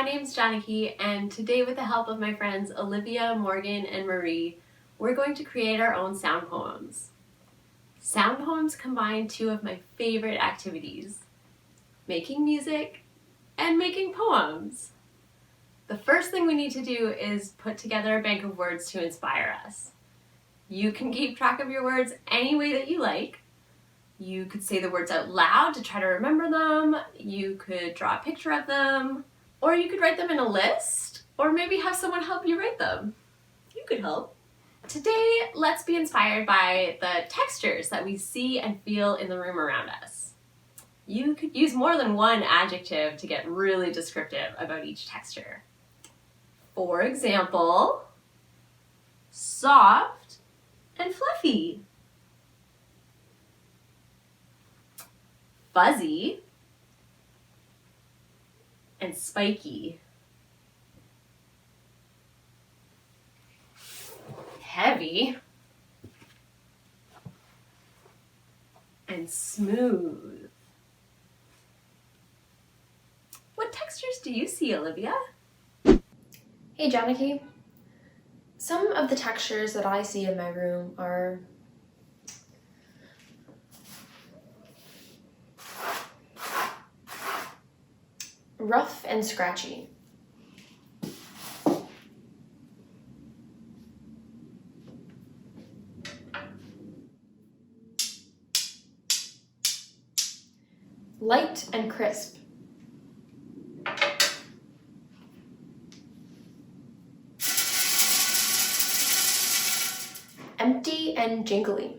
My name's Janaki, and today with the help of my friends Olivia, Morgan, and Marie, we're going to create our own sound poems. Sound poems combine two of my favorite activities, making music and making poems. The first thing we need to do is put together a bank of words to inspire us. You can keep track of your words any way that you like. You could say the words out loud to try to remember them, you could draw a picture of them, or you could write them in a list, or maybe have someone help you write them. You could help. Today, let's be inspired by the textures that we see and feel in the room around us. You could use more than one adjective to get really descriptive about each texture. For example, soft and fluffy. Fuzzy and spiky. Heavy and smooth. What textures do you see, Olivia? Hey Janaki. Some of the textures that I see in my room are rough and scratchy. Light and crisp. Empty and jingly.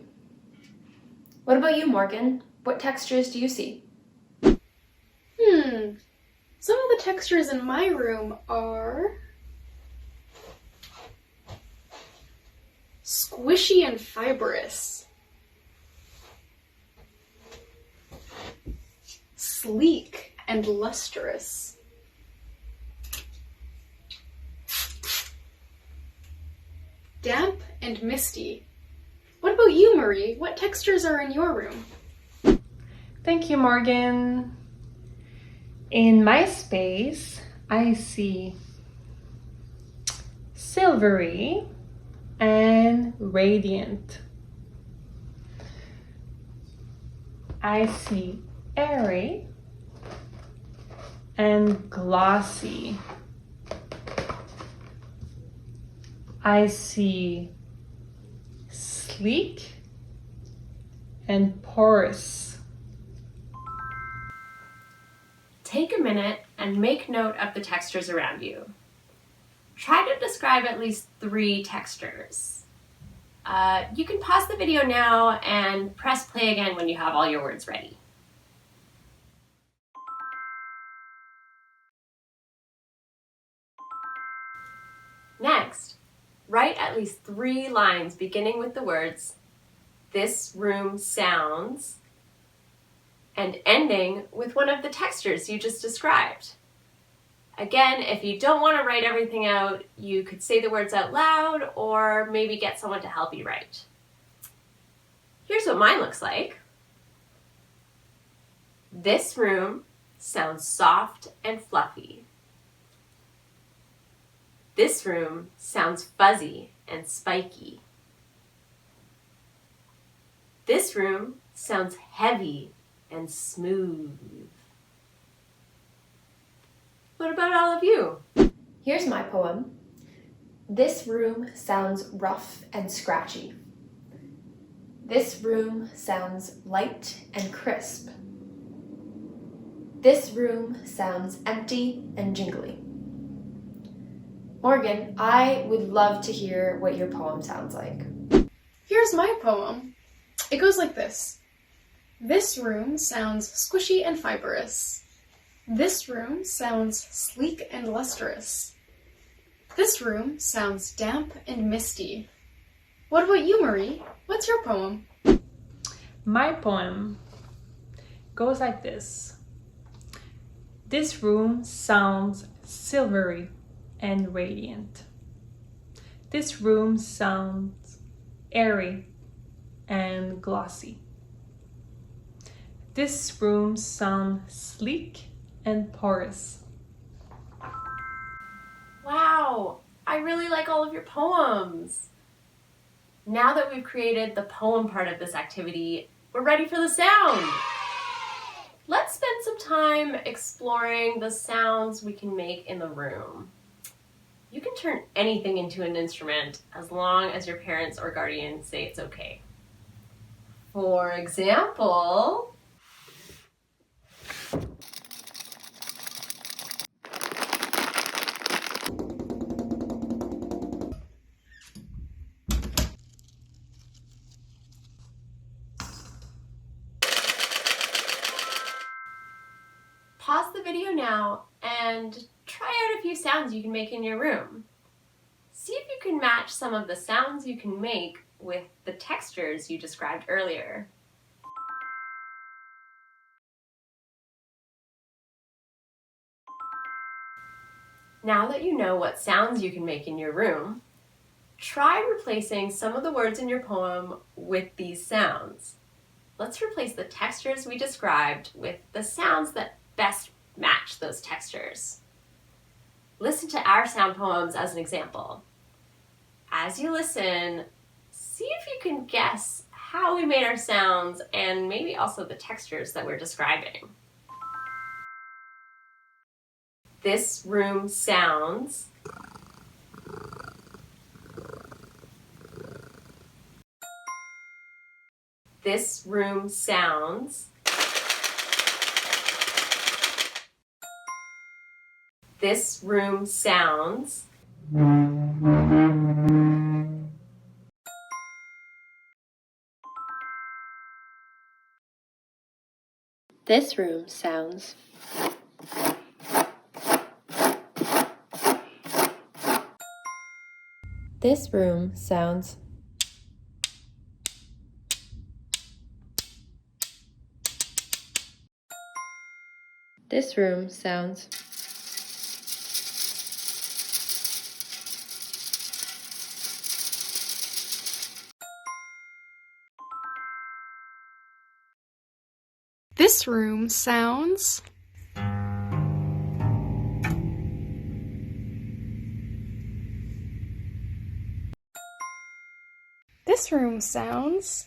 What about you, Morgan? What textures do you see? Some of the textures in my room are squishy and fibrous, sleek and lustrous, damp and misty. What about you, Marie? What textures are in your room? Thank you, Morgan. In my space, I see silvery and radiant. I see airy and glossy. I see sleek and porous. Take a minute and make note of the textures around you. Try to describe at least 3 textures. You can pause the video now and press play again when you have all your words ready. Next, write at least 3 lines beginning with the words, "This room sounds," and ending with one of the textures you just described. Again, if you don't want to write everything out, you could say the words out loud or maybe get someone to help you write. Here's what mine looks like. This room sounds soft and fluffy. This room sounds fuzzy and spiky. This room sounds heavy and smooth. What about all of you? Here's my poem. This room sounds rough and scratchy. This room sounds light and crisp. This room sounds empty and jingly. Morgan, I would love to hear what your poem sounds like. Here's my poem. It goes like this. This room sounds squishy and fibrous. This room sounds sleek and lustrous. This room sounds damp and misty. What about you, Marie? What's your poem? My poem goes like this. This room sounds silvery and radiant. This room sounds airy and glossy. This room sounds sleek and porous. really like all of your poems. Now that we've created the poem part of this activity, we're ready for the sound. Let's spend some time exploring the sounds we can make in the room. You can turn anything into an instrument as long as your parents or guardians say it's okay. For example, pause the video now and try out a few sounds you can make in your room. See if you can match some of the sounds you can make with the textures you described earlier. Now that you know what sounds you can make in your room, try replacing some of the words in your poem with these sounds. Let's replace the textures we described with the sounds that best match those textures. Listen to our sound poems as an example. As you listen, see if you can guess how we made our sounds and maybe also the textures that we're describing. This room sounds. This room sounds. This room sounds. This room sounds. This room sounds. This room sounds. This room sounds. This room sounds.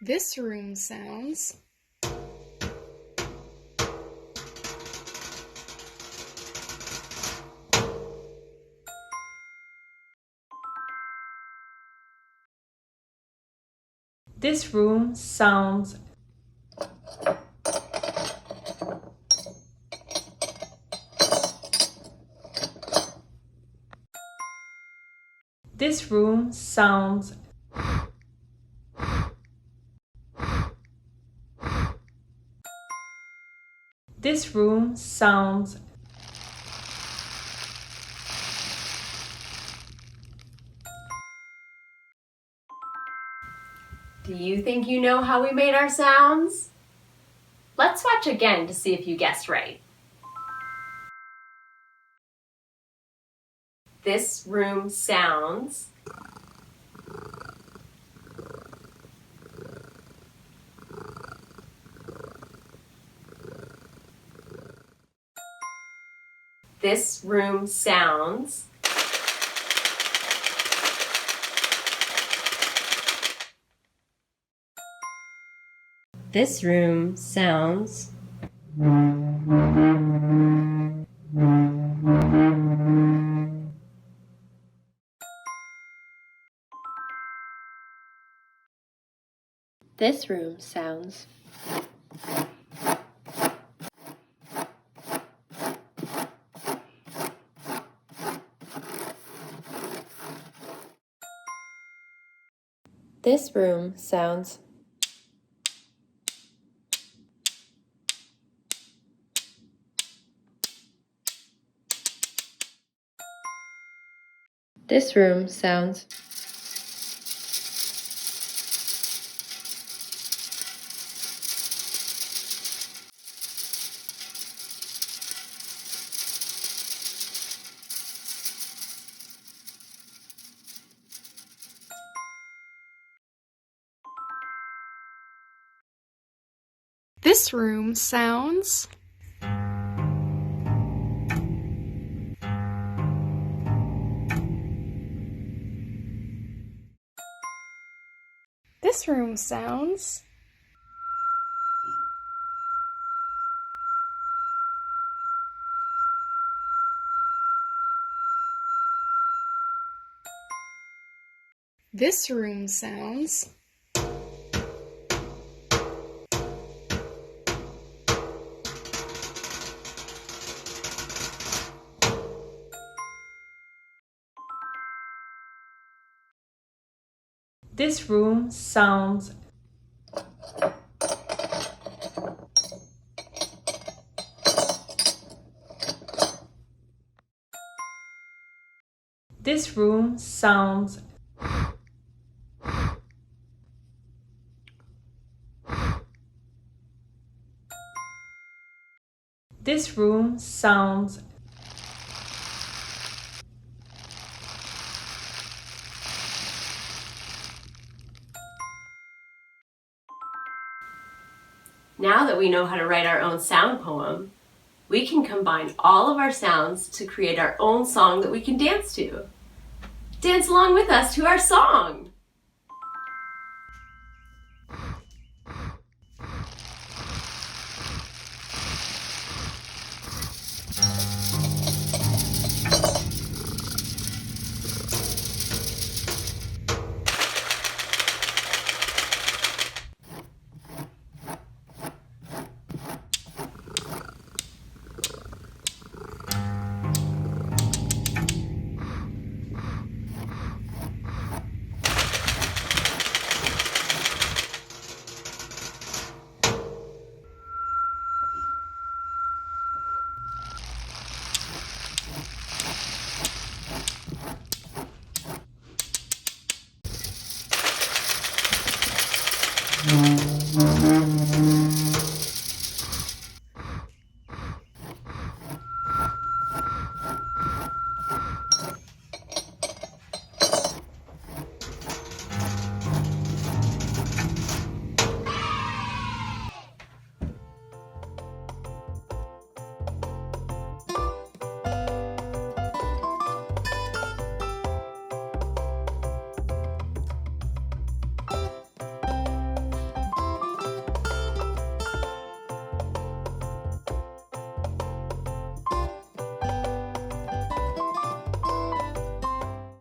This room sounds. This room sounds. This room sounds. This room sounds. Do you think you know how we made our sounds? Let's watch again to see if you guessed right. This room sounds. This room sounds. This room sounds. This room sounds. This room sounds. This room sounds. This room sounds... This room sounds... This room sounds... This room sounds. This room sounds. This room sounds. Now that we know how to write our own sound poem, we can combine all of our sounds to create our own song that we can dance to. Dance along with us to our song!